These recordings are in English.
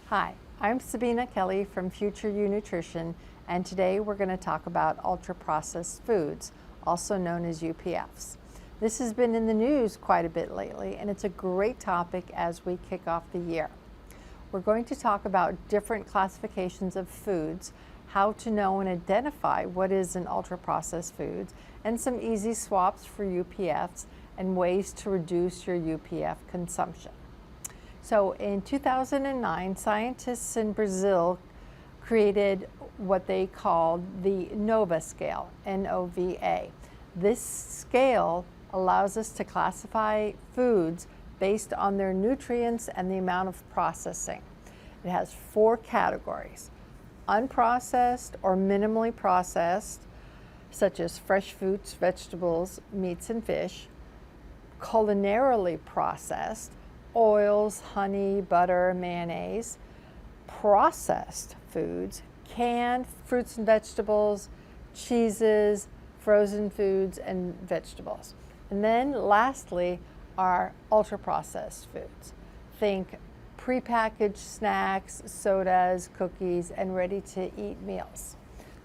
Hi, I'm Sabina Kelly from Future You Nutrition, and today we're going to talk about ultra-processed foods, also known as UPFs. This has been in the news quite a bit lately, and it's a great topic as we kick off the year. We're going to talk about different classifications of foods, how to know and identify what is an ultra-processed food, and some easy swaps for UPFs and ways to reduce your UPF consumption. So in 2009, scientists in Brazil created what they called the NOVA scale, N-O-V-A. This scale allows us to classify foods based on their nutrients and the amount of processing. It has 4 categories: unprocessed or minimally processed, such as fresh fruits, vegetables, meats, and fish; culinarily processed, oils, honey, butter, mayonnaise; processed foods, canned fruits and vegetables, cheeses, frozen foods, and vegetables. And then lastly are ultra-processed foods. Think prepackaged snacks, sodas, cookies, and ready-to-eat meals.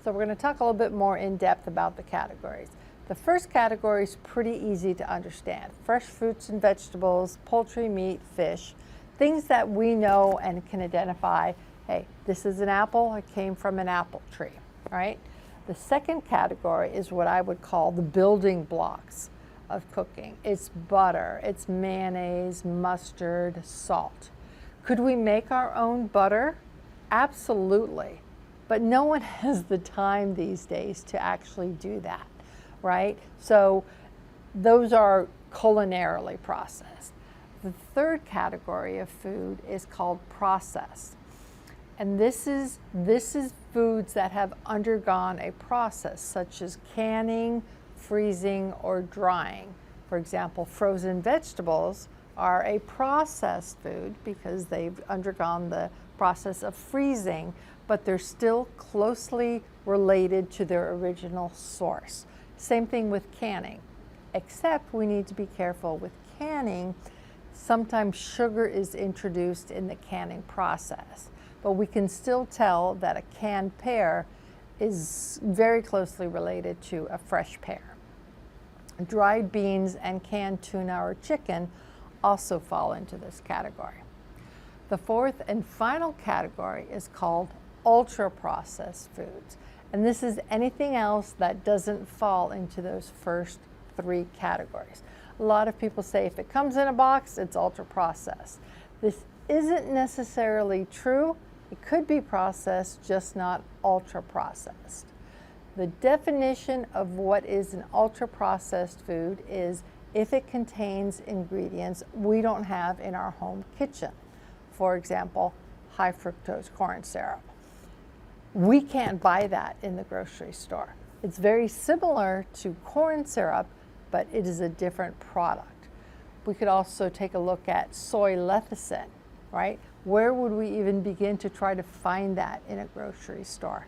So we're going to talk a little bit more in depth about the categories. The first category is pretty easy to understand. Fresh fruits and vegetables, poultry, meat, fish, things that we know and can identify. Hey, this is an apple, it came from an apple tree, right? The second category is what I would call the building blocks of cooking. It's butter, it's mayonnaise, mustard, salt. Could we make our own butter? Absolutely, but no one has the time these days to actually do that. Right? So those are culinarily processed. The third category of food is called processed. And this is foods that have undergone a process, such as canning, freezing, or drying. For example, frozen vegetables are a processed food because they've undergone the process of freezing, but they're still closely related to their original source. Same thing with canning, except we need to be careful with canning. Sometimes sugar is introduced in the canning process, but we can still tell that a canned pear is very closely related to a fresh pear. Dried beans and canned tuna or chicken also fall into this category. The fourth and final category is called ultra-processed foods. And this is anything else that doesn't fall into those first 3 categories. A lot of people say if it comes in a box, it's ultra-processed. This isn't necessarily true. It could be processed, just not ultra-processed. The definition of what is an ultra-processed food is if it contains ingredients we don't have in our home kitchen. For example, high fructose corn syrup. We can't buy that in the grocery store. It's very similar to corn syrup, but it is a different product. We could also take a look at soy lecithin, right? Where would we even begin to try to find that in a grocery store?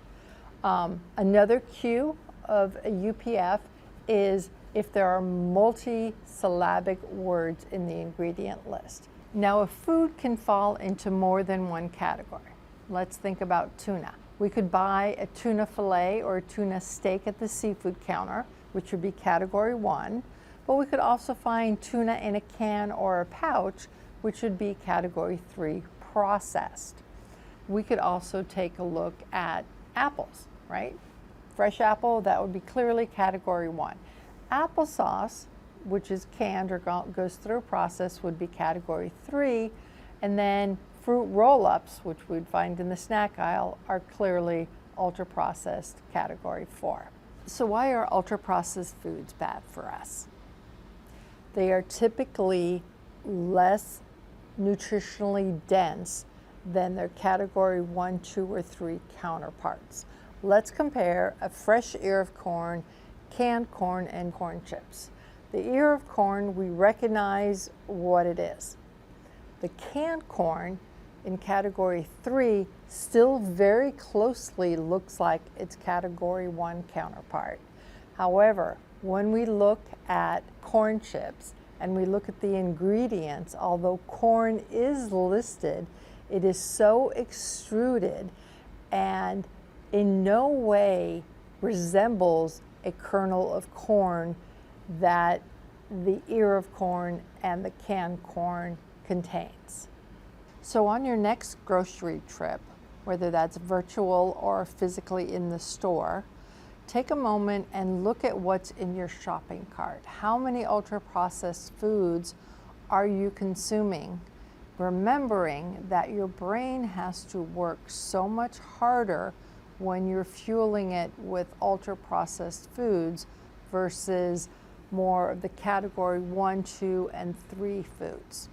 Another cue of a UPF is if there are multi-syllabic words in the ingredient list. Now, a food can fall into more than one category. Let's think about tuna. We could buy a tuna fillet or a tuna steak at the seafood counter, which would be category 1, but we could also find tuna in a can or a pouch, which would be category 3, processed. We could also take a look at apples, right? Fresh apple, that would be clearly category 1. Applesauce, which is canned or goes through a process, would be category 3, and then fruit roll-ups, which we'd find in the snack aisle, are clearly ultra-processed category 4. So why are ultra-processed foods bad for us? They are typically less nutritionally dense than their category 1, 2, or 3 counterparts. Let's compare a fresh ear of corn, canned corn, and corn chips. The ear of corn, we recognize what it is. The canned corn in category 3 still very closely looks like its category 1 counterpart. However, when we look at corn chips and we look at the ingredients, although corn is listed It is so extruded and in no way resembles a kernel of corn that the ear of corn and the canned corn contains. So on your next grocery trip, whether that's virtual or physically in the store, take a moment and look at what's in your shopping cart. How many ultra-processed foods are you consuming? Remembering that your brain has to work so much harder when you're fueling it with ultra-processed foods versus more of the category 1, 2, and 3 foods.